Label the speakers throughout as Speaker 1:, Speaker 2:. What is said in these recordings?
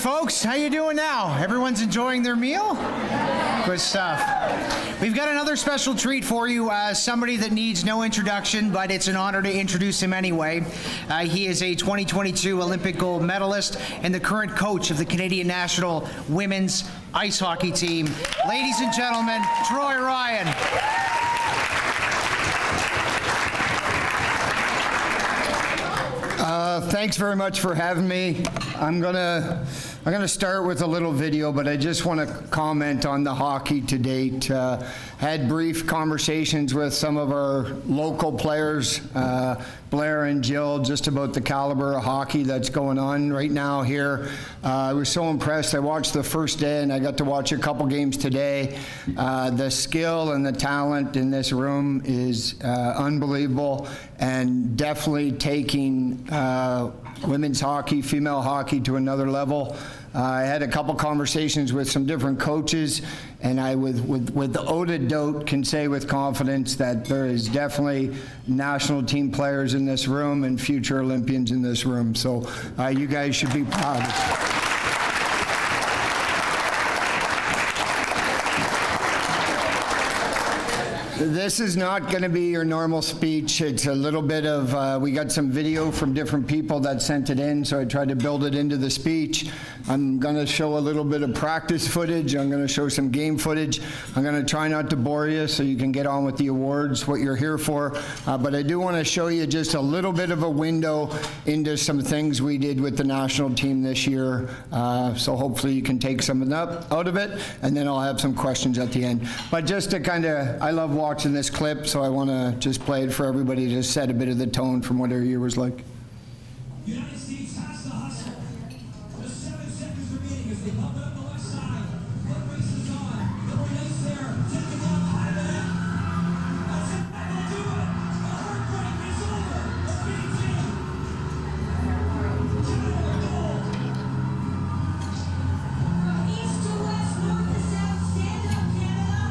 Speaker 1: folks. How you doing now? Everyone's enjoying their meal? Good stuff. We've got another special treat for you. Somebody that needs no introduction, but it's an honor to introduce him anyway. He is a 2022 Olympic gold medalist and the current coach of the Canadian national women's ice hockey team. Ladies and gentlemen, Troy Ryan.
Speaker 2: Thanks very much for having me. I'm gonna start with a little video, but I just want to comment on the hockey to date. Had brief conversations with some of our local players, Blair and Jill, just about the caliber of hockey that's going on right now here. I was so impressed. I watched the first day and I got to watch a couple games today. The skill and the talent in this room is unbelievable, and definitely taking women's hockey, female hockey to another level. I had a couple conversations with some different coaches, and I, without a doubt, can say with confidence that there is definitely national team players in this room and future Olympians in this room. So you guys should be proud. This is not going to be your normal speech. It's a little bit of, we got some video from different people that sent it in, so I tried to build it into the speech. I'm going to show a little bit of practice footage. I'm going to show some game footage. I'm going to try not to bore you so you can get on with the awards, what you're here for. But I do want to show you just a little bit of a window into some things we did with the national team this year. So hopefully you can take some of that out of it, and then I'll have some questions at the end. But just to kind of, I love watching this clip, so I want to just play it for everybody to set a bit of the tone from what our year was like.
Speaker 3: United States has to hustle. The 7 seconds remaining as they pump it up the left side. Foot race is on. Number 9's there. Taking down behind the net. That's it. That will do it. A heartbreak is over. The big team. Canada gold. From east to west, north to south, stand up, Canada.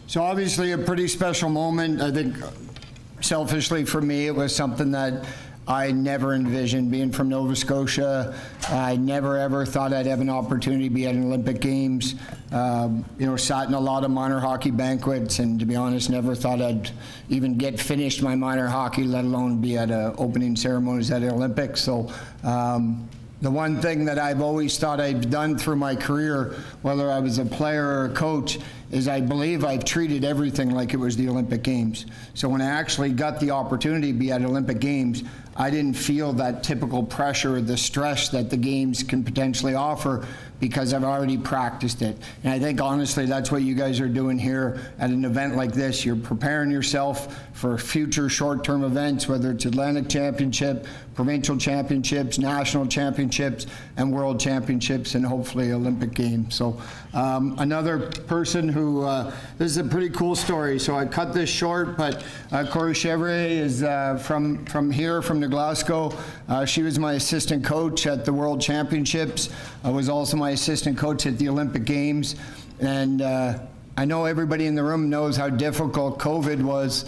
Speaker 2: So obviously a pretty special moment. I think selfishly for me, it was something that I never envisioned. Being from Nova Scotia, I never ever thought I'd have an opportunity to be at an Olympic Games. You know, sat in a lot of minor hockey banquets, and to be honest, never thought I'd even get finished my minor hockey, let alone be at opening ceremonies at the Olympics. So the one thing that I've always thought I've done through my career, whether I was a player or a coach, is I believe I've treated everything like it was the Olympic Games. So when I actually got the opportunity to be at Olympic Games, I didn't feel that typical pressure or the stress that the Games can potentially offer, because I've already practiced it. And I think honestly that's what you guys are doing here at an event like this. You're preparing yourself for future short-term events, whether it's Atlantic Championship, provincial championships, national championships, and world championships, and hopefully Olympic Games. So another person who, this is a pretty cool story, so I cut this short, but Corey Chevrier is from here, from New Glasgow. She was my assistant coach at the World Championships. I was also my assistant coach at the Olympic Games. And I know everybody in the room knows how difficult COVID was.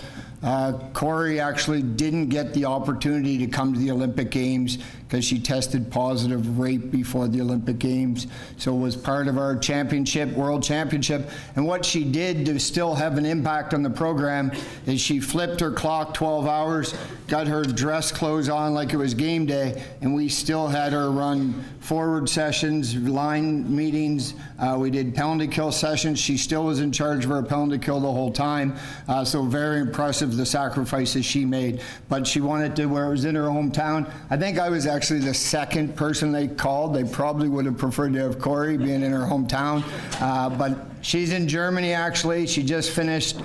Speaker 2: Corey actually didn't get the opportunity to come to the Olympic Games because she tested positive right before the Olympic Games. So it was part of our championship, world championship. And what she did to still have an impact on the program is she flipped her clock 12 hours, got her dress clothes on like it was game day, and we still had her run forward sessions, line meetings. We did penalty kill sessions. She still was in charge of her penalty kill the whole time. So very impressive, the sacrifices she made. But she wanted to, where it was in her hometown. I think I was actually the second person they called. They probably would have preferred to have Corey being in her hometown. But she's in Germany, actually. She just finished.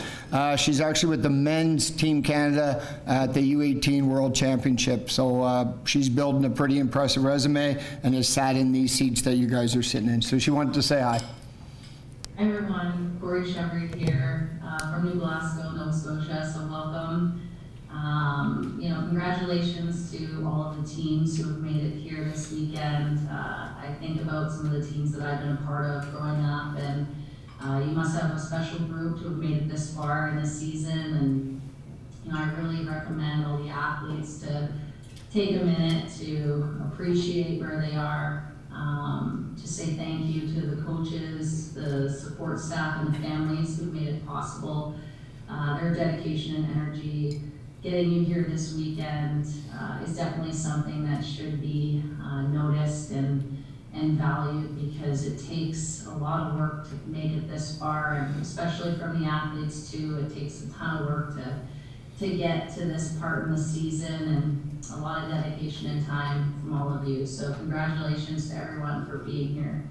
Speaker 2: She's actually with the men's Team Canada at the U18 World Championship. So she's building a pretty impressive resume and has sat in these seats that you guys are sitting in. So she wanted to say hi.
Speaker 4: Hi everyone, Corey Shepard here from New Glasgow, Nova Scotia, so welcome. Congratulations to all of the teams who have made it here this weekend. I think about some of the teams that I've been a part of growing up, and you must have a special group to have made it this far in this season, and I really recommend all the athletes to take a minute to appreciate where they are. To say thank you to the coaches, the support staff, and the families who made it possible. Their dedication and energy, getting you here this weekend is definitely something that should be noticed and valued, because it takes a lot of work to make it this far, and especially from the athletes too. It takes a ton of work to get to this part in the season, and a lot of dedication and time from all of you. So congratulations to everyone for being here.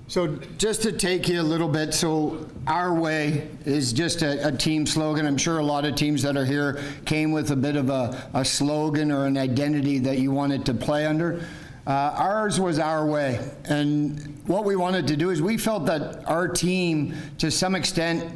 Speaker 2: So just to take you a little bit, so Our Way is just a team slogan. I'm sure a lot of teams that are here came with a bit of a slogan or an identity that you wanted to play under. Ours was Our Way. And what we wanted to do is we felt that our team, to some extent,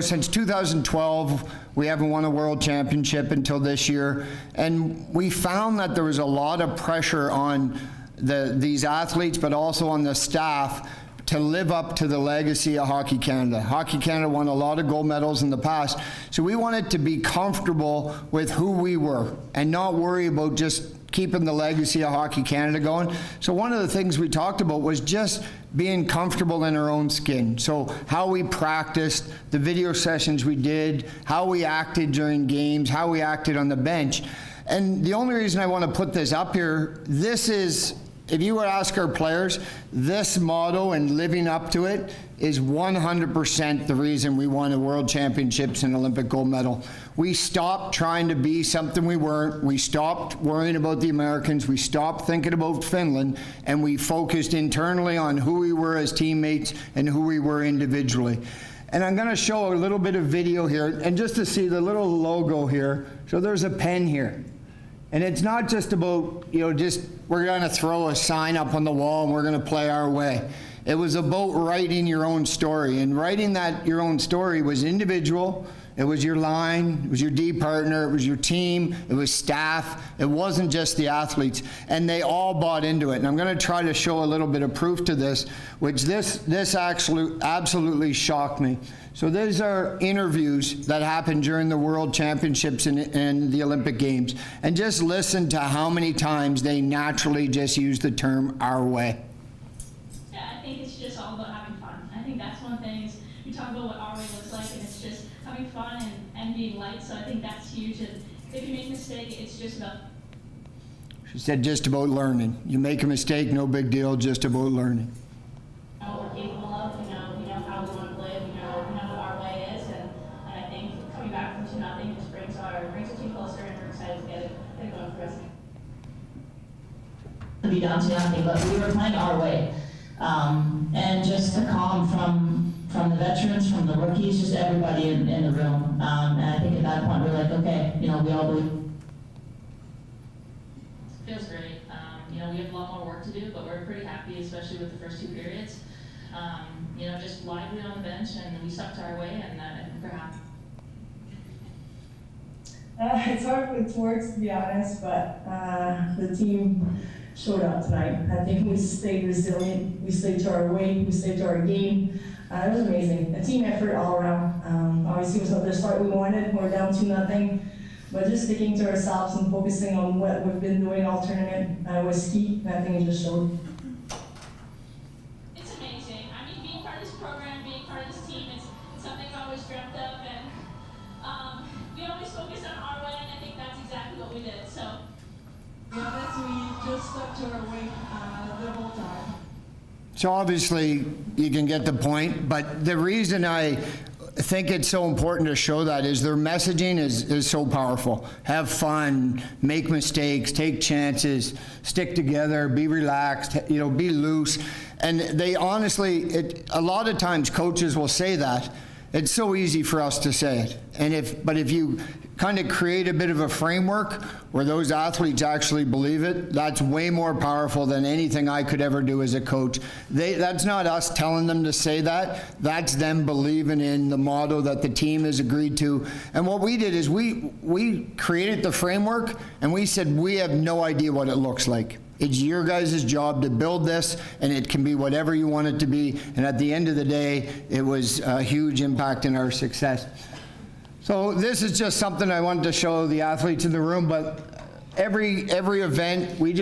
Speaker 2: since 2012, we haven't won a world championship until this year. And we found that there was a lot of pressure on these athletes, but also on the staff, to live up to the legacy of Hockey Canada. Hockey Canada won a lot of gold medals in the past, so we wanted to be comfortable with who we were and not worry about just keeping the legacy of Hockey Canada going. So one of the things we talked about was just being comfortable in our own skin. So how we practiced, the video sessions we did, how we acted during games, how we acted on the bench. And the only reason I want to put this up here, this is, if you were to ask our players, this motto and living up to it is 100% the reason we won the World Championships and Olympic gold medal. We stopped trying to be something we weren't. We stopped worrying about the Americans. We stopped thinking about Finland, and we focused internally on who we were as teammates and who we were individually. And I'm going to show a little bit of video here, and just to see the little logo here. So there's a pen here. And it's not just about, just we're going to throw a sign up on the wall and we're going to play our way. It was about writing your own story. And writing your own story was individual. It was your line, it was your D partner, it was your team, it was staff. It wasn't just the athletes. And they all bought into it. And I'm going to try to show a little bit of proof to this, which this actually absolutely shocked me. So these are interviews that happened during the World Championships and the Olympic Games. And just listen to how many times they naturally just use the term "our way."
Speaker 5: Yeah, I think it's just all about having fun. I think that's one thing is we talk about what our way looks like, and it's just having fun and being light. So I think that's huge. And if you make a mistake, it's just about.
Speaker 2: She said just about learning. You make a mistake, no big deal, just about learning.
Speaker 5: What we're capable of, we know how we want to play, we know what our way is, and I think coming back from 2-0 just brings our team closer, and we're excited to get it going for us.
Speaker 6: To be down to nothing, but we were playing our way, and just to come from the veterans, from the rookies, just everybody in the room, and I think at that point we're like, okay, we all believe.
Speaker 5: Feels great. We have a lot more work to do, but we're pretty happy, especially with the first two periods. Just lively on the bench, and we stuck to our way, and I think we're happy.
Speaker 7: It's hard with words, to be honest, but the team showed up tonight. I think we stayed resilient. We stayed to our way. We stayed to our game. It was amazing. A team effort all around. Obviously, it was not the start we wanted. We're down 2-0. But just sticking to ourselves and focusing on what we've been doing all tournament was key. And I think it just showed.
Speaker 5: It's amazing. I mean, being part of this program, being part of this team, it's something I've always dreamt of, and we always focus on our way, and I think that's exactly what we did. So.
Speaker 7: To be honest, we just stuck to our way the whole time.
Speaker 2: So obviously you can get the point, but the reason I think it's so important to show that is their messaging is so powerful. Have fun, make mistakes, take chances, stick together, be relaxed, you know, be loose. And they honestly, a lot of times coaches will say that. It's so easy for us to say it. But if you kind of create a bit of a framework where those athletes actually believe it, that's way more powerful than anything I could ever do as a coach. That's not us telling them to say that. That's them believing in the motto that the team has agreed to. And what we did is we created the framework, and we said we have no idea what it looks like. It's your guys' job to build this, and it can be whatever you want it to be. And at the end of the day, it was a huge impact in our success. So this is just something I wanted to show the athletes in the room, but every event, we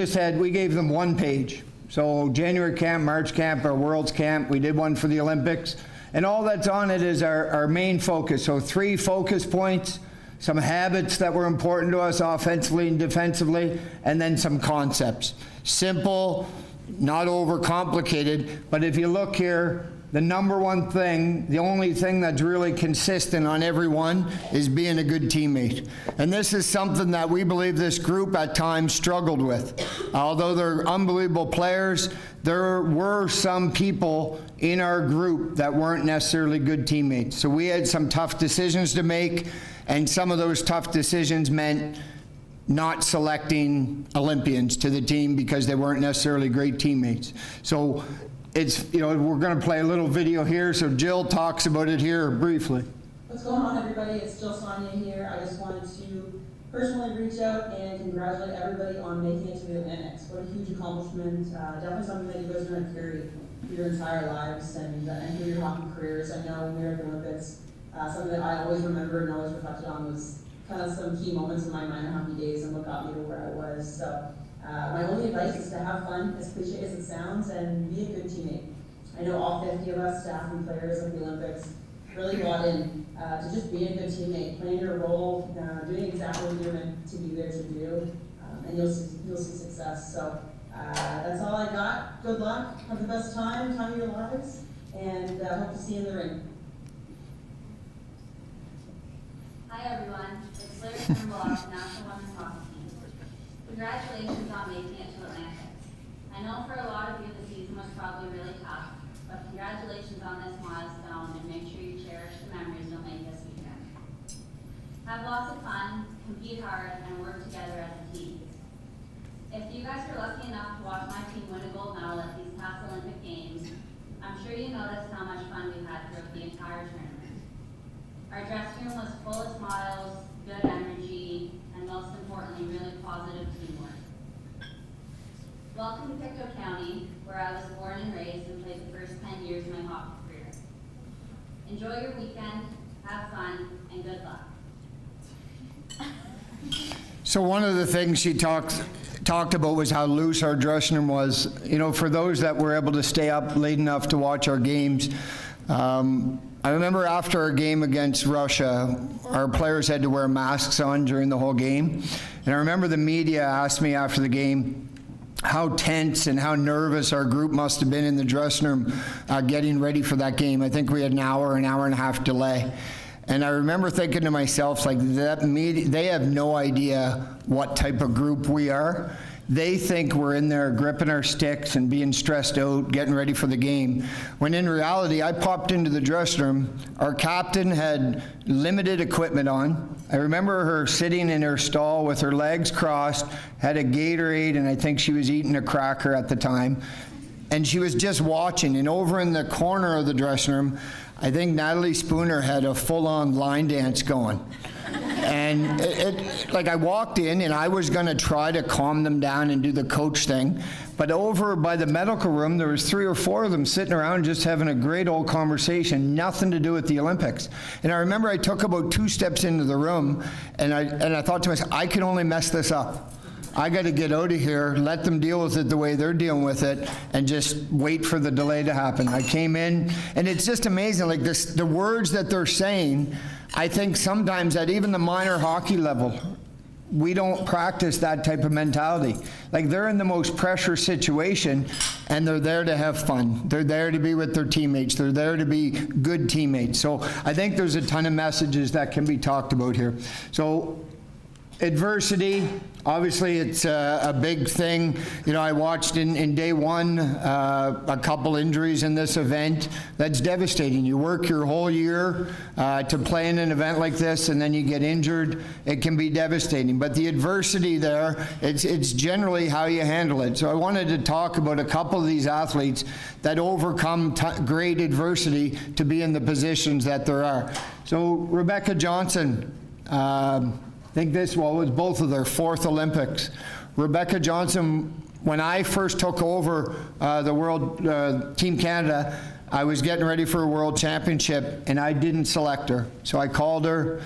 Speaker 2: gave them one page. So January camp, March camp, our Worlds camp, we did one for the Olympics. And all that's on it is our main focus. So 3 focus points, some habits that were important to us offensively and defensively, and then some concepts. Simple, not overcomplicated, but if you look here, the number one thing, the only thing that's really consistent on every one is being a good teammate. And this is something that we believe this group at times struggled with. Although they're unbelievable players, there were some people in our group that weren't necessarily good teammates. So we had some tough decisions to make, and some of those tough decisions meant not selecting Olympians to the team because they weren't necessarily great teammates. So it's, you know, we're going to play a little video here, so Jill talks about it here briefly.
Speaker 8: What's going on, everybody? It's Jill Sonia here. I just wanted to personally reach out and congratulate everybody on making it to the Olympics. What a huge accomplishment. Definitely something that you guys are going to carry through your entire lives and through your hockey careers. I know when we were at the Olympics, something that I always remembered and always reflected on was kind of some key moments in my minor hockey days and what got me to where I was. So my only advice is to have fun, as cliche as it sounds, and be a good teammate. I know all 50 of us, staff and players at the Olympics, really bought in to just being a good teammate, playing your role, doing exactly what you're meant to be there to do, and you'll see success. So that's all I got. Good luck. Have the best time of your lives, and hope to see you in the ring.
Speaker 9: Hi everyone, it's Larry Turnbull, National Women's Hockey Team. Congratulations on making it to Atlantics. I know for a lot of you the season was probably really tough, but congratulations on this milestone, and make sure you cherish the memories you'll make this weekend. Have lots of fun, compete hard, and work together as a team. If you guys were lucky enough to watch my team win a gold medal at these past Olympic Games, I'm sure you noticed how much fun we had throughout the entire tournament. Our dressing room was full of smiles, good energy, and most importantly, really positive teamwork. Welcome to Pictou County, where I was born and raised and played the first 10 years of my hockey career. Enjoy your weekend, have fun, and good luck.
Speaker 2: So one of the things she talked about was how loose our dressing room was. You know, for those that were able to stay up late enough to watch our games, I remember after our game against Russia, our players had to wear masks on during the whole game. And I remember the media asked me after the game how tense and how nervous our group must have been in the dressing room getting ready for that game. I think we had an hour and a half delay. And I remember thinking to myself, like, that media, they have no idea what type of group we are. They think we're in there gripping our sticks and being stressed out, getting ready for the game. When in reality, I popped into the dressing room. Our captain had limited equipment on. I remember her sitting in her stall with her legs crossed, had a Gatorade, and I think she was eating a cracker at the time. And she was just watching. And over in the corner of the dressing room, I think Natalie Spooner had a full-on line dance going. And like I walked in and I was going to try to calm them down and do the coach thing. But over by the medical room, there was 3 or 4 of them sitting around just having a great old conversation, nothing to do with the Olympics. And I remember I took about 2 steps into the room and I thought to myself, I can only mess this up. I got to get out of here, let them deal with it the way they're dealing with it, and just wait for the delay to happen. I came in, and it's just amazing, like the words that they're saying, I think sometimes at even the minor hockey level, we don't practice that type of mentality. Like, they're in the most pressure situation, and they're there to have fun. They're there to be with their teammates. They're there to be good teammates. So I think there's a ton of messages that can be talked about here. So adversity, obviously it's a big thing. You know, I watched in day one a couple injuries in this event. That's devastating. You work your whole year to play in an event like this, and then you get injured. It can be devastating. But the adversity there, it's generally how you handle it. So I wanted to talk about a couple of these athletes that overcome great adversity to be in the positions that there are. So Rebecca Johnson, I think this was both of their fourth Olympics. Rebecca Johnson, when I first took over the World Team Canada, I was getting ready for a World Championship, and I didn't select her. So I called her.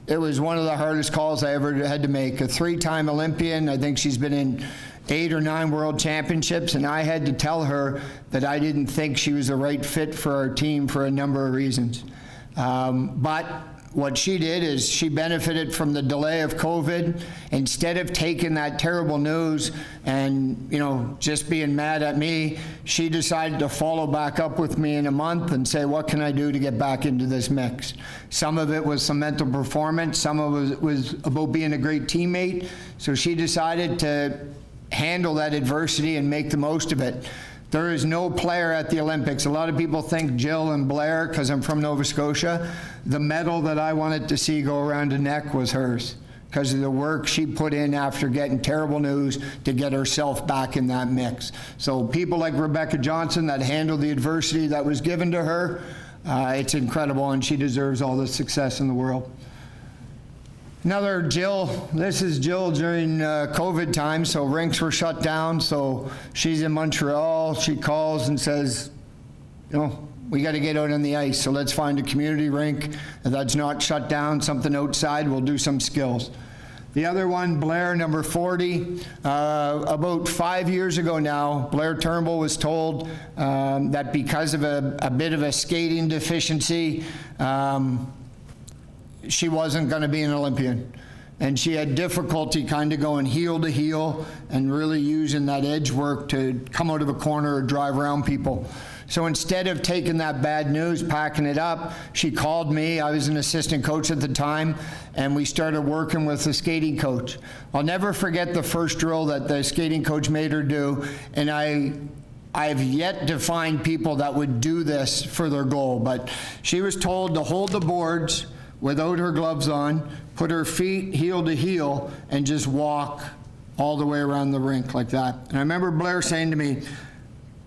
Speaker 2: It was one of the hardest calls I ever had to make. A three-time Olympian. I think she's been in 8 or 9 World Championships, and I had to tell her that I didn't think she was the right fit for our team for a number of reasons. But what she did is she benefited from the delay of COVID. Instead of taking that terrible news and, you know, just being mad at me, she decided to follow back up with me in a month and say, what can I do to get back into this mix? Some of it was some mental performance. Some of it was about being a great teammate. So she decided to handle that adversity and make the most of it. There is no player at the Olympics. A lot of people think Jill and Blair, because I'm from Nova Scotia. The medal that I wanted to see go around the neck was hers, because of the work she put in after getting terrible news to get herself back in that mix. So people like Rebecca Johnson that handled the adversity that was given to her, it's incredible, and she deserves all the success in the world. Another Jill, this is Jill during COVID time, so rinks were shut down, so she's in Montreal. She calls and says, you know, we got to get out on the ice, so let's find a community rink that's not shut down, something outside, we'll do some skills. The other one, Blair, number 40, about 5 years ago now, Blair Turnbull was told that because of a bit of a skating deficiency, she wasn't going to be an Olympian. And she had difficulty kind of going heel to heel and really using that edge work to come out of a corner or drive around people. So instead of taking that bad news, packing it up, she called me. I was an assistant coach at the time, and we started working with the skating coach. I'll never forget the first drill that the skating coach made her do, and I've yet to find people that would do this for their goal, but she was told to hold the boards without her gloves on, put her feet heel to heel, and just walk all the way around the rink like that. And I remember Blair saying to me,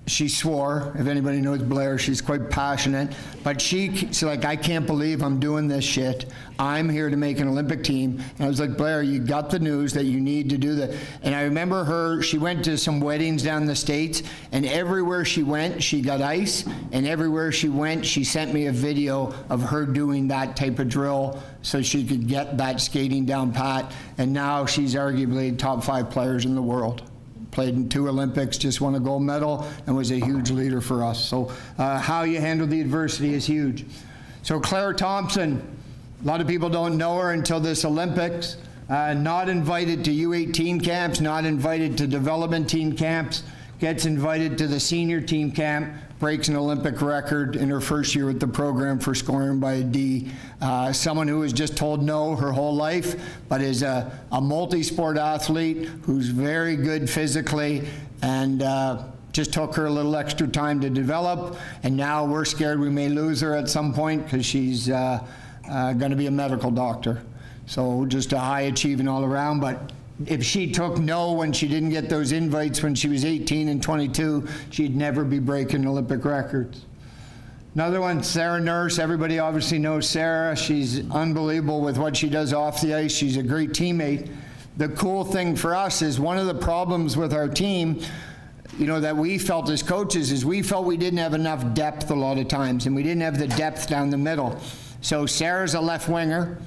Speaker 2: she swore, if anybody knows Blair, she's quite passionate, but she's like, I can't believe I'm doing this shit. I'm here to make an Olympic team. And I was like, Blair, you got the news that you need to do that. And I remember her, she went to some weddings down in the States, and everywhere she went, she got ice, and everywhere she went, she sent me a video of her doing that type of drill so she could get that skating down pat. And now she's arguably top 5 players in the world. Played in 2 Olympics, just won a gold medal, and was a huge leader for us. So how you handle the adversity is huge. So Claire Thompson, a lot of people don't know her until this Olympics. Not invited to U18 camps, not invited to development team camps, gets invited to the senior team camp, breaks an Olympic record in her first year with the program for scoring by a D. Someone who was just told no her whole life, but is a multi-sport athlete who's very good physically, and just took her a little extra time to develop, and now we're scared we may lose her at some point because she's going to be a medical doctor. So just a high achieving all around, but if she took no when she didn't get those invites when she was 18 and 22, she'd never be breaking Olympic records. Another one, Sarah Nurse. Everybody obviously knows Sarah. She's unbelievable with what she does off the ice. She's a great teammate. The cool thing for us is one of the problems with our team, you know, that we felt as coaches is we felt we didn't have enough depth a lot of times, and we didn't have the depth down the middle. So Sarah's a left winger.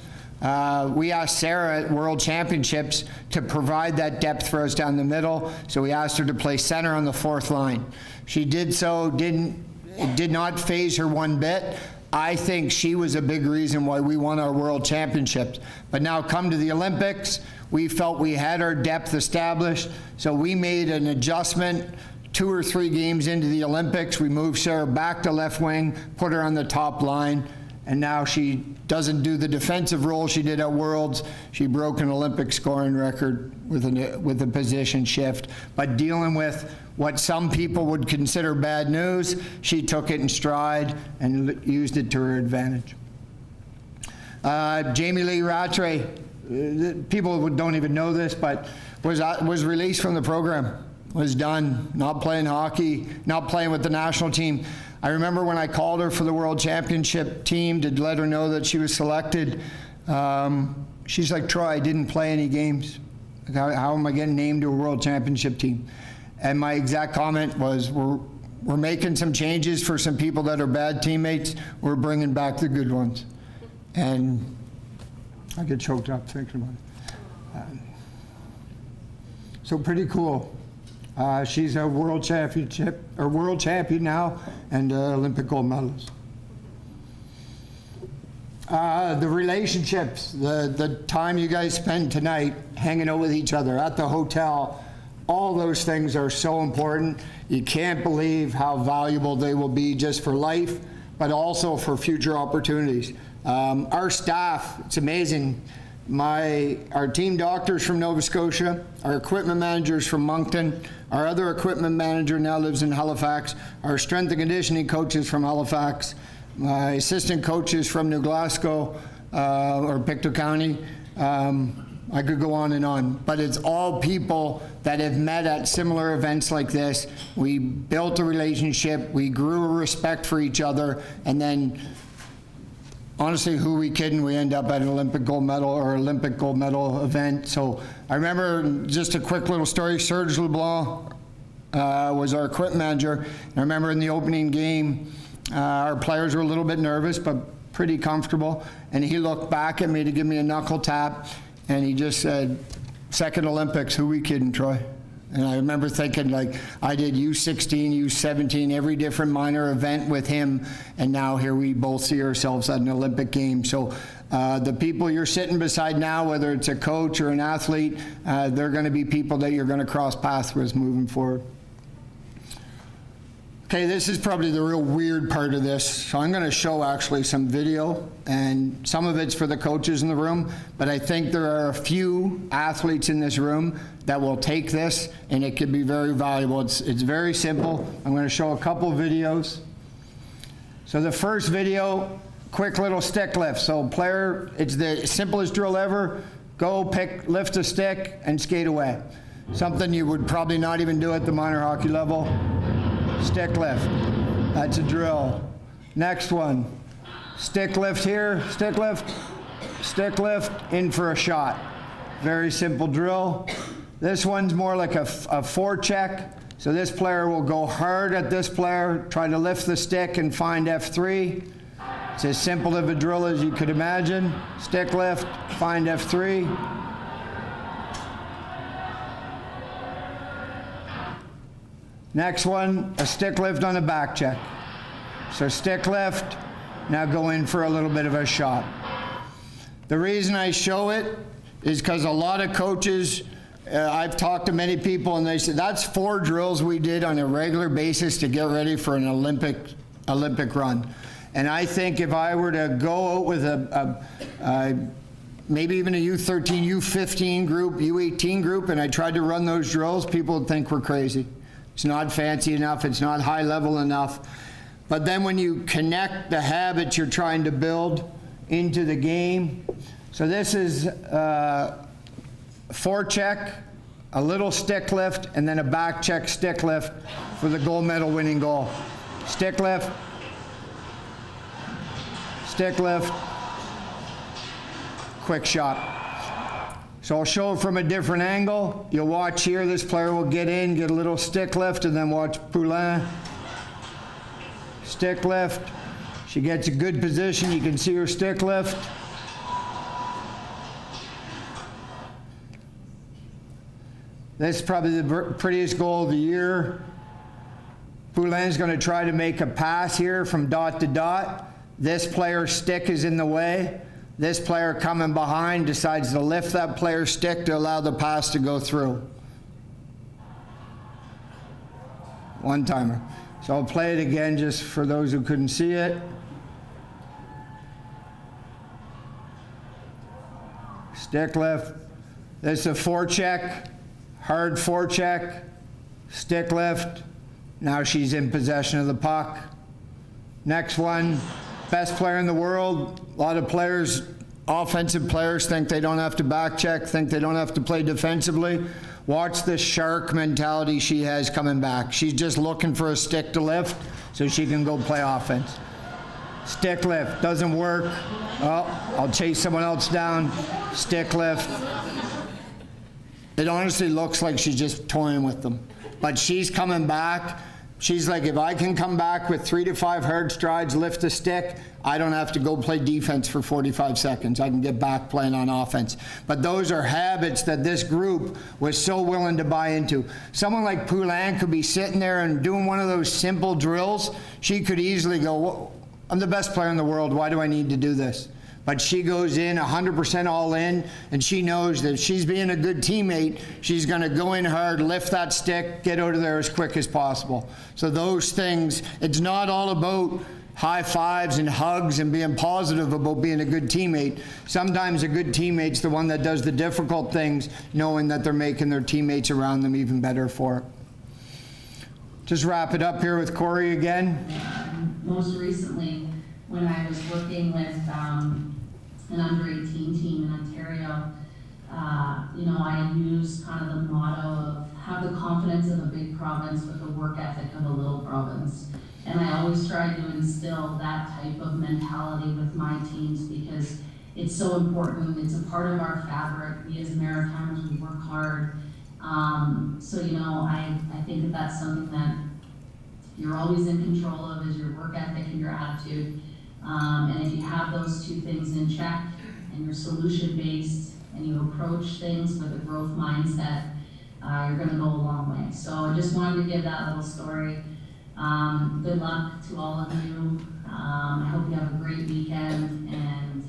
Speaker 2: We asked Sarah at World Championships to provide that depth for us down the middle, so we asked her to play center on the 4th line. She did so, it did not faze her one bit. I think she was a big reason why we won our world championships. But now come to the Olympics, we felt we had our depth established, so we made an adjustment 2 or 3 games into the Olympics. We moved Sarah back to left wing, put her on the top line, and now she doesn't do the defensive role she did at Worlds. She broke an Olympic scoring record with a position shift. But dealing with what some people would consider bad news, she took it in stride and used it to her advantage. Jamie Lee Rattray, people don't even know this, but was released from the program, was done, not playing hockey, not playing with the national team. I remember when I called her for the World Championship team to let her know that she was selected, she's like, Troy, I didn't play any games. How am I getting named to a World Championship team? And my exact comment was, we're making some changes for some people that are bad teammates. We're bringing back the good ones. And I get choked up thinking about it. So pretty cool. She's a world champion now, and Olympic gold medalist. The relationships, the time you guys spend tonight hanging out with each other at the hotel, all those things are so important. You can't believe how valuable they will be just for life, but also for future opportunities. Our staff, it's amazing. Our team doctors from Nova Scotia, our equipment managers from Moncton, our other equipment manager now lives in Halifax, our strength and conditioning coaches from Halifax, my assistant coaches from New Glasgow or Pictou County. I could go on and on, but it's all people that have met at similar events like this. We built a relationship, we grew a respect for each other, and then honestly, who are we kidding? We end up at an Olympic gold medal or Olympic gold medal event. So I remember, just a quick little story, Serge LeBlanc was our equipment manager. And I remember in the opening game, our players were a little bit nervous, but pretty comfortable. And he looked back at me to give me a knuckle tap, and he just said, second Olympics, who are we kidding, Troy? And I remember thinking, like, I did U16, U17, every different minor event with him, and now here we both see ourselves at an Olympic game. So the people you're sitting beside now, whether it's a coach or an athlete, they're going to be people that you're going to cross paths with moving forward. Okay, this is probably the real weird part of this. So I'm going to show actually some video, and some of it's for the coaches in the room, but I think there are a few athletes in this room that will take this, and it could be very valuable. It's very simple. I'm going to show a couple videos. So the first video, quick little stick lift. So player, it's the simplest drill ever. Go lift a stick and skate away. Something you would probably not even do at the minor hockey level. Stick lift, that's a drill. Next one, stick lift here, stick lift, in for a shot. Very simple drill. This one's more like a forecheck. So this player will go hard at this player, try to lift the stick and find F3. It's as simple of a drill as you could imagine. Stick lift, find F3. Next one, a stick lift on a back check. So stick lift, now go in for a little bit of a shot. The reason I show it is because a lot of coaches, I've talked to many people, and they said, that's 4 drills we did on a regular basis to get ready for an Olympic run. And I think if I were to go out with maybe even a U13, U15 group, U18 group, and I tried to run those drills, people would think we're crazy. It's not fancy enough, it's not high level enough. But then when you connect the habits you're trying to build into the game, so this is forecheck, a little stick lift, and then a back check stick lift for the gold medal winning goal. Stick lift, quick shot. So I'll show it from a different angle. You'll watch here, this player will get in, get a little stick lift, and then watch Poulin. Stick lift. She gets a good position. You can see her stick lift. This is probably the prettiest goal of the year. Poulin's going to try to make a pass here from dot to dot. this player's stick is in the way, this player coming behind decides to lift that player's stick to allow the pass to go through. One timer. So I'll play it again just for those who couldn't see it. Stick lift. This is a forecheck, hard forecheck, stick lift. Now she's in possession of the puck. Next one, best player in the world. A lot of players, offensive players, think they don't have to back check, think they don't have to play defensively. Watch the shark mentality she has coming back. She's just looking for a stick to lift so she can go play offense. Stick lift, doesn't work. Oh, I'll chase someone else down. Stick lift. It honestly looks like she's just toying with them. But she's coming back. She's like, if I can come back with 3 to 5 hard strides, lift the stick, I don't have to go play defense for 45 seconds. I can get back playing on offense. But those are habits that this group was so willing to buy into. Someone like Poulin could be sitting there and doing one of those simple drills. She could easily go, well, I'm the best player in the world. Why do I need to do this? But she goes in 100% all in, and she knows that if she's being a good teammate, she's going to go in hard, lift that stick, get out of there as quick as possible. So those things, it's not all about high fives and hugs and being positive about being a good teammate. Sometimes a good teammate's the one that does the difficult things, knowing that they're making their teammates around them even better for it. Just wrap it up here with Corey again.
Speaker 4: Most recently, when I was working with an under-18 team in Ontario, I used kind of the motto of have the confidence of a big province with the work ethic of a little province. And I always try to instill that type of mentality with my teams because it's so important. It's a part of our fabric. We as Maritimers, we work hard. I think that that's something that you're always in control of is your work ethic and your attitude. And if you have those two things in check and you're solution-based and you approach things with a growth mindset, you're gonna go a long way. So I just wanted to give that little story. Good luck to all of you. I hope you have a great weekend and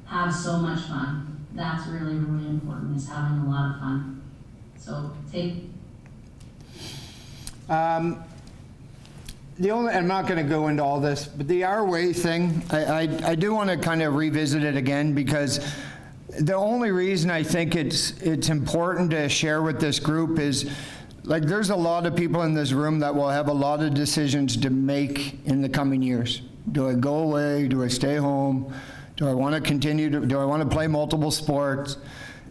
Speaker 4: have so much fun. That's really, really important, is having a lot of fun. So
Speaker 2: I'm not going to go into all this, but the our way thing, I do want to kind of revisit it again because the only reason I think it's important to share with this group is, like, there's a lot of people in this room that will have a lot of decisions to make in the coming years. Do I go away? Do I stay home? Do I want to continue to, do I want to play multiple sports?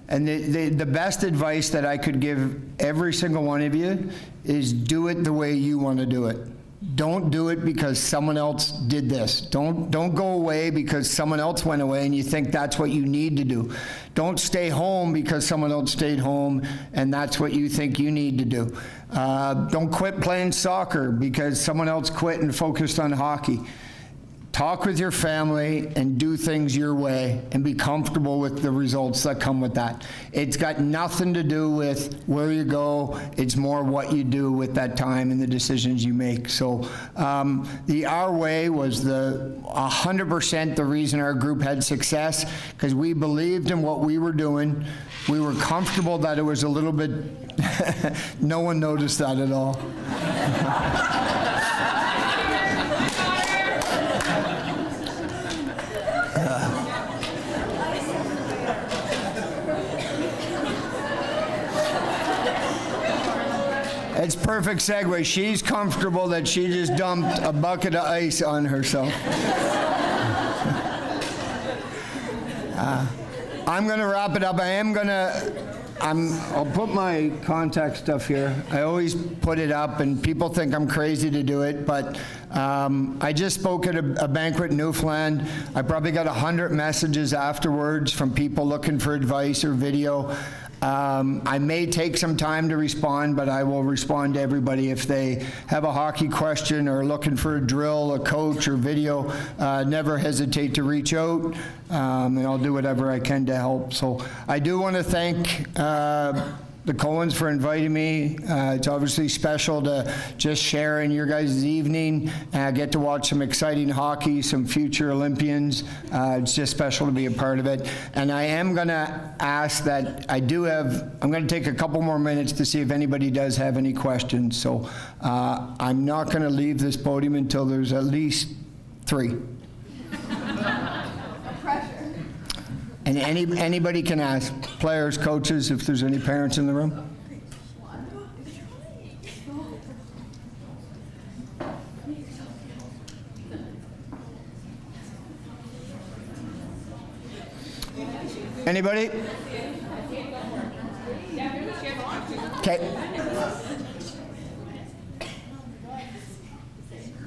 Speaker 2: And the best advice that I could give every single one of you is do it the way you want to do it. Don't do it because someone else did this. Don't go away because someone else went away and you think that's what you need to do. Don't stay home because someone else stayed home and that's what you think you need to do. Don't quit playing soccer because someone else quit and focused on hockey. Talk with your family and do things your way and be comfortable with the results that come with that. It's got nothing to do with where you go. It's more what you do with that time and the decisions you make. So the Our Way was 100% the reason our group had success, because we believed in what we were doing. We were comfortable that it was a little bit, no one noticed that at all. It's perfect segue. She's comfortable that she just dumped a bucket of ice on herself. I'm going to wrap it up. I'll put my contact stuff here. I always put it up, and people think I'm crazy to do it, but I just spoke at a banquet in Newfoundland. I probably got 100 messages afterwards from people looking for advice or video. I may take some time to respond, but I will respond to everybody. If they have a hockey question or looking for a drill, a coach, or video, never hesitate to reach out, and I'll do whatever I can to help. So I do want to thank the Coens for inviting me. It's obviously special to just share in your guys' evening, get to watch some exciting hockey, some future Olympians. It's just special to be a part of it. And I am going to ask that I'm going to take a couple more minutes to see if anybody does have any questions. So I'm not going to leave this podium until there's at least 3. And anybody can ask, players, coaches, if there's any parents in the room. Anybody? Okay.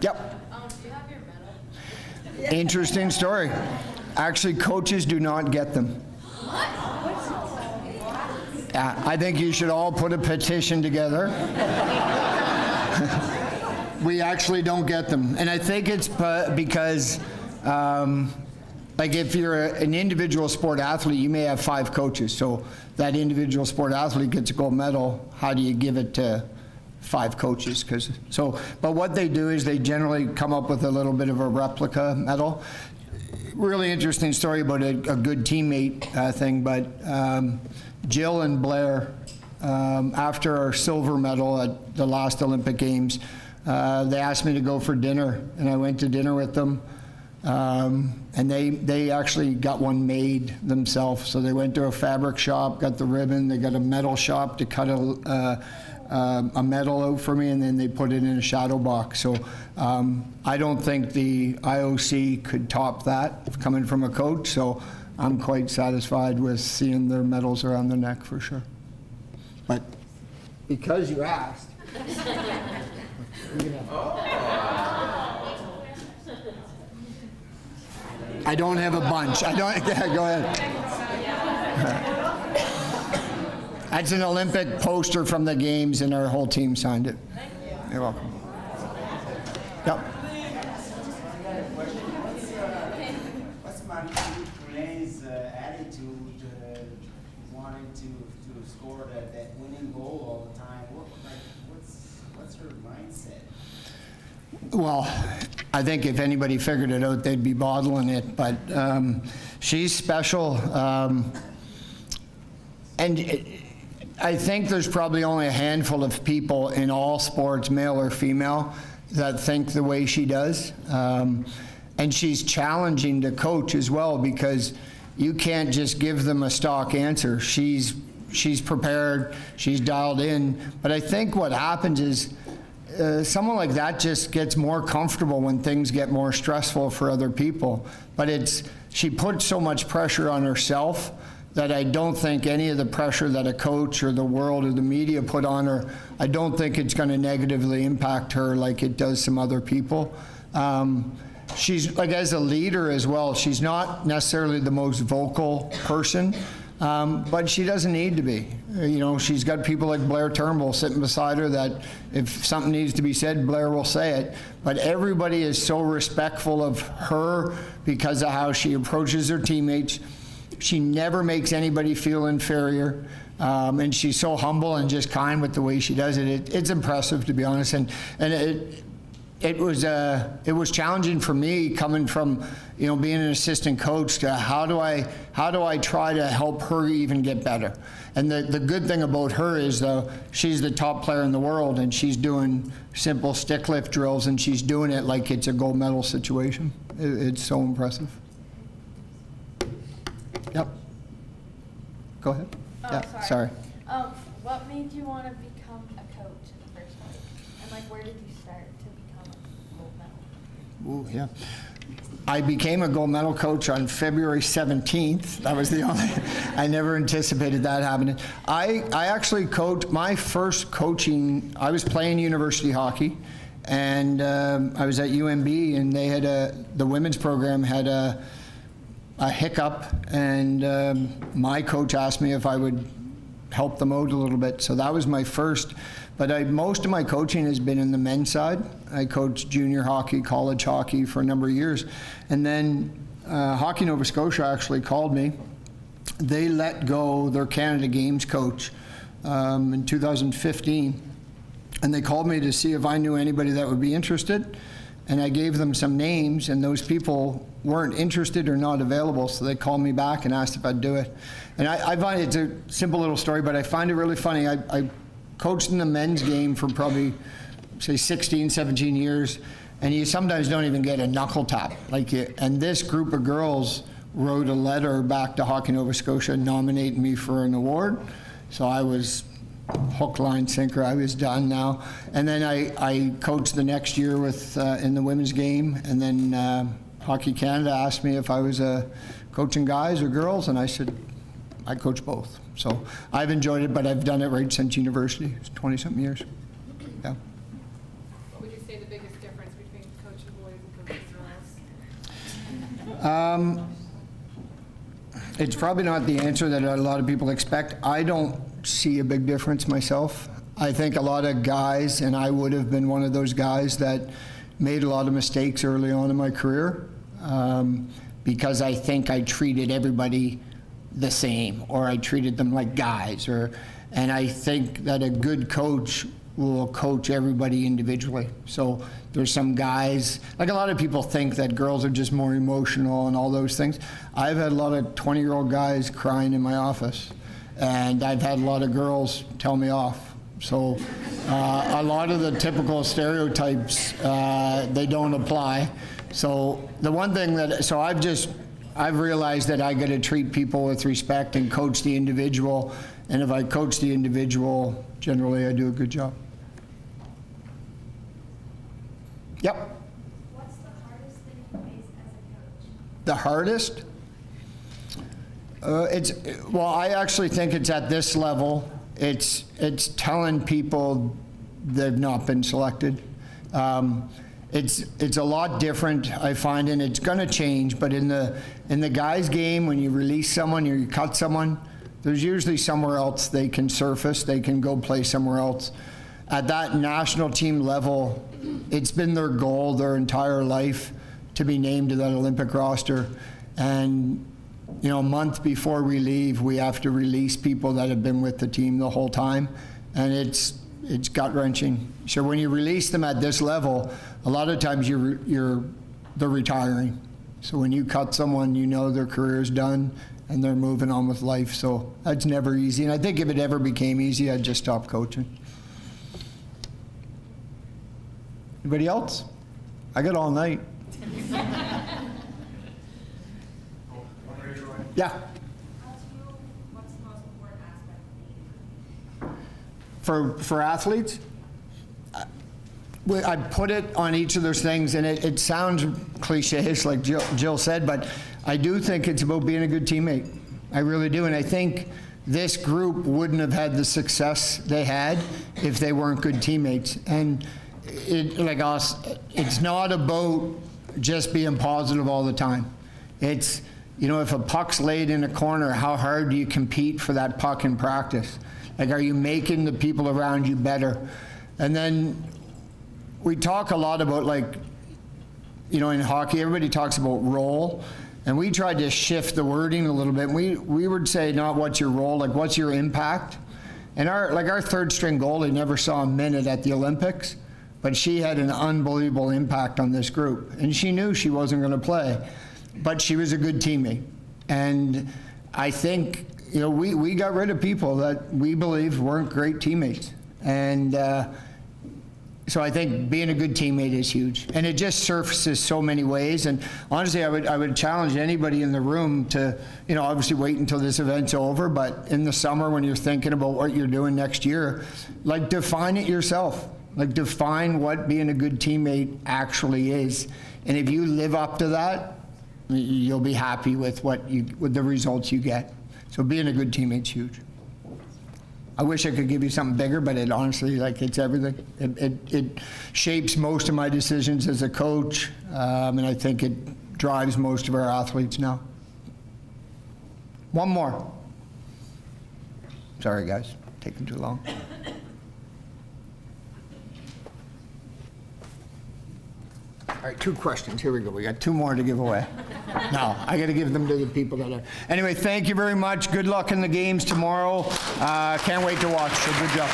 Speaker 2: Yep. Interesting story. Actually, coaches do not get them. I think you should all put a petition together. We actually don't get them. And I think it's because, like if you're an individual sport athlete, you may have 5 coaches. So that individual sport athlete gets a gold medal. How do you give it to 5 coaches? But what they do is they generally come up with a little bit of a replica medal. Really interesting story about a good teammate thing, but Jill and Blair, after our silver medal at the last Olympic Games, they asked me to go for dinner, and I went to dinner with them, and they actually got one made themselves. So they went to a fabric shop, got the ribbon, they got a metal shop to cut a medal out for me, and then they put it in a shadow box. So I don't think the IOC could top that coming from a coach, so I'm quite satisfied with seeing their medals around their neck for sure. But because you asked, I don't have a bunch. Yeah, go ahead. That's an Olympic poster from the games, and our whole team signed it. You're welcome. Yep.
Speaker 10: What's Renee's attitude, wanting to score that winning goal all the time? What's her mindset?
Speaker 2: Well, I think if anybody figured it out, they'd be bottling it. But she's special, I think there's probably only a handful of people in all sports, male or female, that think the way she does. And she's challenging to coach as well, because you can't just give them a stock answer. She's prepared, she's dialed in. But I think what happens is someone like that just gets more comfortable when things get more stressful for other people. But she puts so much pressure on herself that I don't think any of the pressure that a coach or the world or the media put on her, I don't think it's going to negatively impact her like it does some other people. She's, like, as a leader as well, she's not necessarily the most vocal person, but she doesn't need to be. You know, she's got people like Blair Turnbull sitting beside her that if something needs to be said, Blair will say it. But everybody is so respectful of her because of how she approaches her teammates. She never makes anybody feel inferior, and she's so humble and just kind with the way she does it. It's impressive, to be honest, and it was challenging for me coming from, you know, being an assistant coach to how do I try to help her even get better. And the good thing about her is, though, she's the top player in the world, and she's doing simple stick lift drills, and she's doing it like it's a gold medal situation. It's so impressive. Yep. Go ahead.
Speaker 11: Oh,
Speaker 2: yeah, sorry.
Speaker 11: What made you want to become a coach in the first place? And like, where did you start to become a gold medal?
Speaker 2: Ooh, yeah. I became a gold medal coach on February 17th. That was the only, I never anticipated that happening. I actually coached, my first coaching, I was playing university hockey, and I was at UMB, and they had the women's program had a hiccup, and my coach asked me if I would help them out a little bit. So that was my first, but most of my coaching has been in the men's side. I coached junior hockey, college hockey for a number of years. And then Hockey Nova Scotia actually called me. They let go their Canada Games coach in 2015. And they called me to see if I knew anybody that would be interested. And I gave them some names, and those people weren't interested or not available, so they called me back and asked if I'd do it. And I find it's a simple little story, but I find it really funny. I coached in the men's game for probably, say, 16, 17 years, and you sometimes don't even get a knuckle tap. And this group of girls wrote a letter back to Hockey Nova Scotia nominating me for an award. So I was hook, line, sinker. I was done now. And then I coached the next year with in the women's game. And then Hockey Canada asked me if I was coaching guys or girls, and I said I coach both. So I've enjoyed it, but I've done it right since university. It's 20-something years. Yeah.
Speaker 12: What would you say the biggest difference between coaching boys and coaching girls?
Speaker 2: It's probably not the answer that a lot of people expect. I don't see a big difference myself. I think a lot of guys, and I would have been one of those guys that made a lot of mistakes early on in my career because I think I treated everybody the same, or I treated them like guys, and I think that a good coach will coach everybody individually. So there's some guys, like a lot of people think that girls are just more emotional and all those things. I've had a lot of 20-year-old guys crying in my office, and I've had a lot of girls tell me off. So a lot of the typical stereotypes, they don't apply. So the one thing I've realized that I got to treat people with respect and coach the individual. And if I coach the individual, generally I do a good job. Yep.
Speaker 11: What's the hardest thing you face as a coach?
Speaker 2: The hardest? I actually think it's at this level. It's telling people they've not been selected. It's a lot different, I find, and it's going to change. But in the guys' game, when you release someone or you cut someone, there's usually somewhere else they can surface. They can go play somewhere else. At that national team level, it's been their goal their entire life to be named to that Olympic roster. And a month before we leave, we have to release people that have been with the team the whole time, and it's gut-wrenching. So when you release them at this level, a lot of times they're retiring. So when you cut someone, their career is done and they're moving on with life. So that's never easy. And I think if it ever became easy, I'd just stop coaching. Anybody else? I got all night. Yeah.
Speaker 11: What's the most important aspect of being?
Speaker 2: For athletes, I put it on each of those things, and it sounds cliche-ish, like Jill said, but I do think it's about being a good teammate. I really do, and I think this group wouldn't have had the success they had if they weren't good teammates. And like us, it's not about just being positive all the time. It's, if a puck's laid in a corner, how hard do you compete for that puck in practice? Like, are you making the people around you better? And then we talk a lot about, in hockey, everybody talks about role. And we tried to shift the wording a little bit. We would say not what's your role, like what's your impact. And our third string goalie never saw a minute at the Olympics, but she had an unbelievable impact on this group. And she knew she wasn't going to play, but she was a good teammate. And I think, we got rid of people that we believed weren't great teammates. And so I think being a good teammate is huge. And it just surfaces so many ways. And honestly, I would challenge anybody in the room to, obviously wait until this event's over, but in the summer when you're thinking about what you're doing next year, define it yourself. Define what being a good teammate actually is. And if you live up to that, you'll be happy with with the results you get. So being a good teammate's huge. I wish I could give you something bigger, but it honestly, it's everything. It shapes most of my decisions as a coach, and I think it drives most of our athletes now. One more. Sorry, guys, taking too long. All right, 2 questions. Here we go. We got 2 more to give away. No, I got to give them to the people that are. Anyway, thank you very much. Good luck in the games tomorrow. Can't wait to watch, so good job.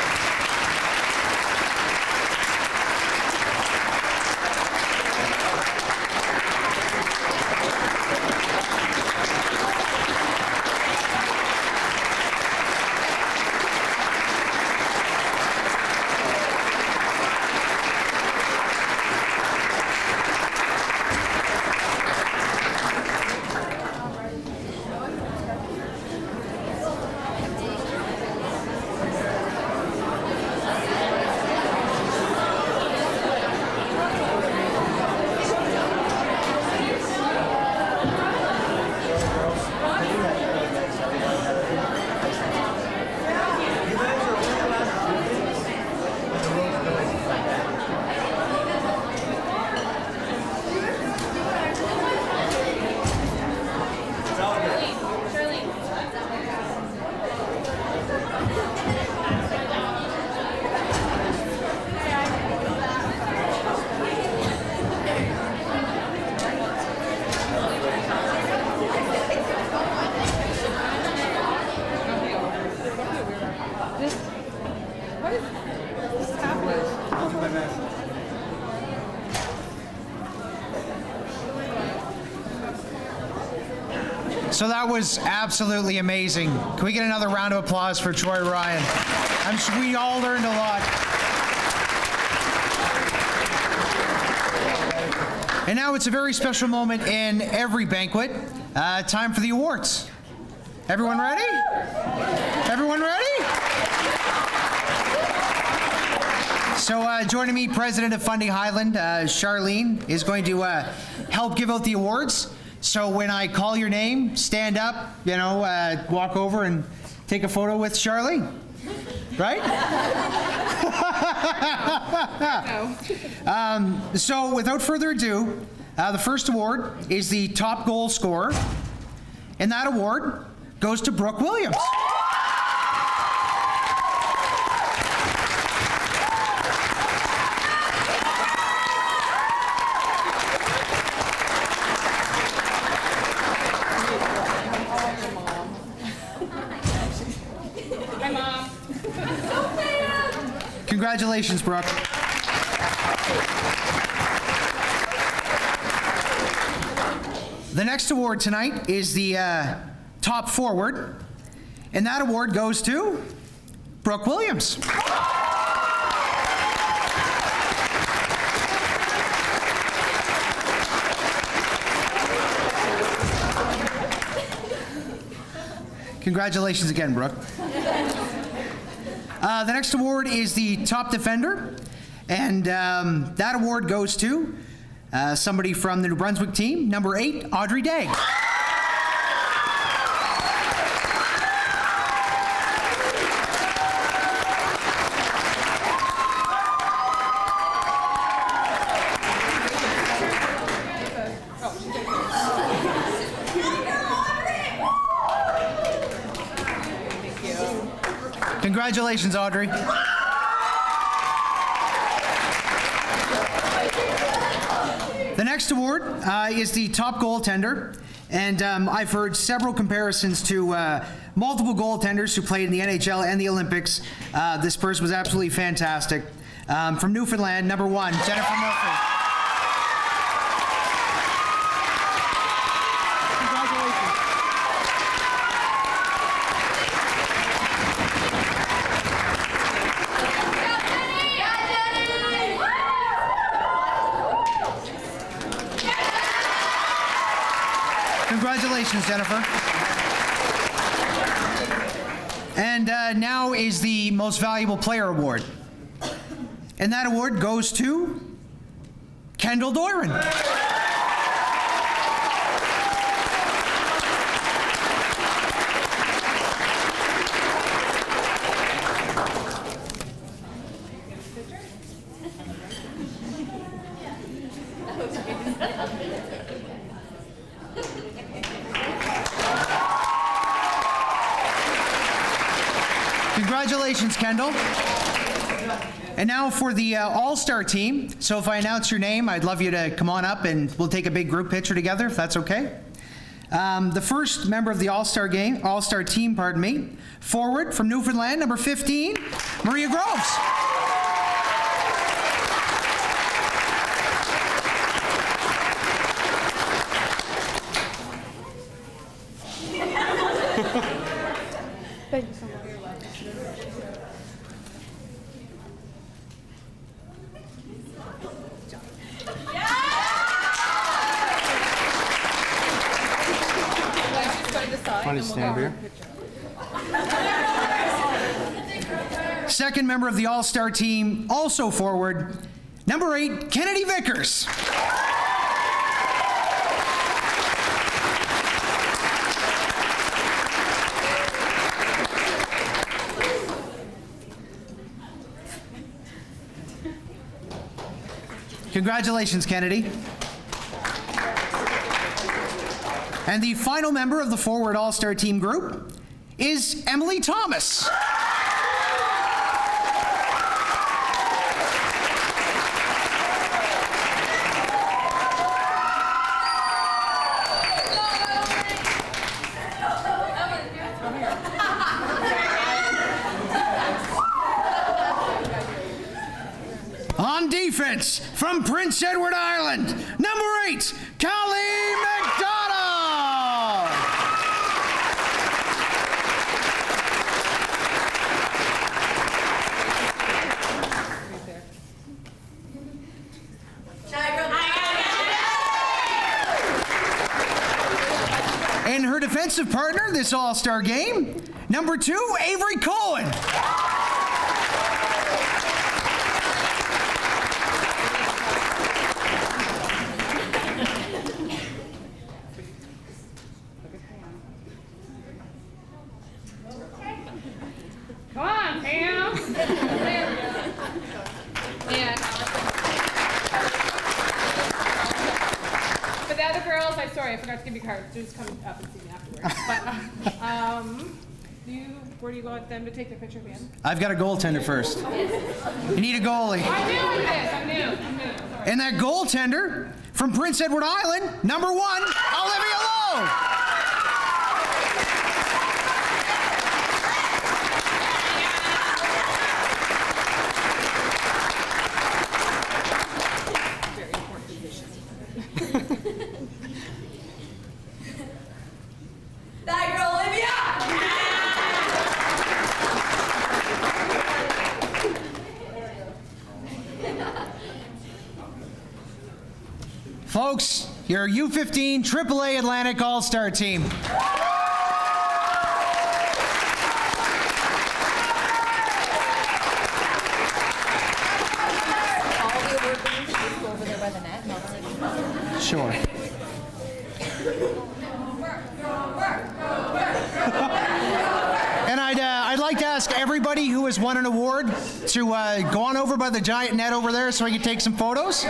Speaker 1: So that was absolutely amazing. Can we get another round of applause for Troy Ryan? I'm sure we all learned a lot. And now it's a very special moment in every banquet. Time for the awards. Everyone ready? Everyone ready? So joining me, President of Funding Highland, Charlene, is going to help give out the awards. So when I call your name, stand up, walk over and take a photo with Charlene. Right? So without further ado, the first award is the top goal scorer. And that award goes to Brooke Williams. Congratulations, Brooke. The next award tonight is the top forward, and that award goes to Brooke Williams. Congratulations again, Brooke. The next award is the top defender, and that award goes to somebody from the New Brunswick team, number 8, Audrey Dagg. Congratulations, Audrey. The next award is the top goaltender, and I've heard several comparisons to multiple goaltenders who played in the NHL and the Olympics. This person was absolutely fantastic. From Newfoundland, number 1, Jennifer Murphy. Congratulations, Jennifer. And now is the Most Valuable Player Award. And that award goes to Kendall Doiron. Congratulations, Kendall. And now for the All-Star team. So if I announce your name, I'd love you to come on up and we'll take a big group picture together, if that's okay. The first member of the All-Star team, forward from Newfoundland, number 15, Maria Groves.
Speaker 11: Thank you so much.
Speaker 13: Want to stand here?
Speaker 1: Second member of the All-Star team, also forward, number 8, Kennedy Vickers. Congratulations, Kennedy. And the final member of the forward All-Star team group is Emily Thomas. On defense, from Prince Edward Island, number 8, Callie McDonald. And her defensive partner this All-Star game, number 2, Avery Cohen.
Speaker 12: Come on, Pam. And but the other girls, I forgot to give you cards. Just come up and see me afterwards. But where do you want them to take their picture, man?
Speaker 1: I've got a goaltender first. You need a goalie.
Speaker 12: I'm new with this. I'm new. Sorry.
Speaker 1: And that goaltender from Prince Edward Island, number 1, Olivia Lowe.
Speaker 12: Very important position.
Speaker 9: That girl, Olivia!
Speaker 1: Folks, your U15 AAA Atlantic All-Star team. Sure. And I'd like to ask everybody who has won an award to go on over by the giant net over there so I can take some photos.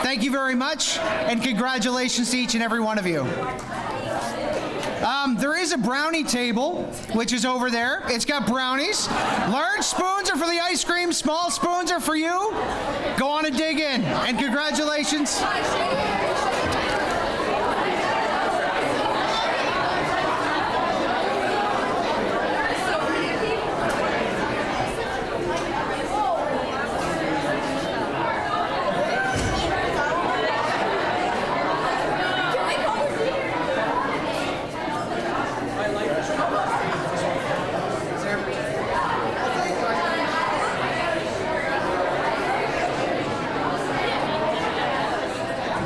Speaker 1: Thank you very much, and congratulations to each and every one of you. There is a brownie table, which is over there. It's got brownies. Large spoons are for the ice cream. Small spoons are for you. Go on and dig in, and congratulations.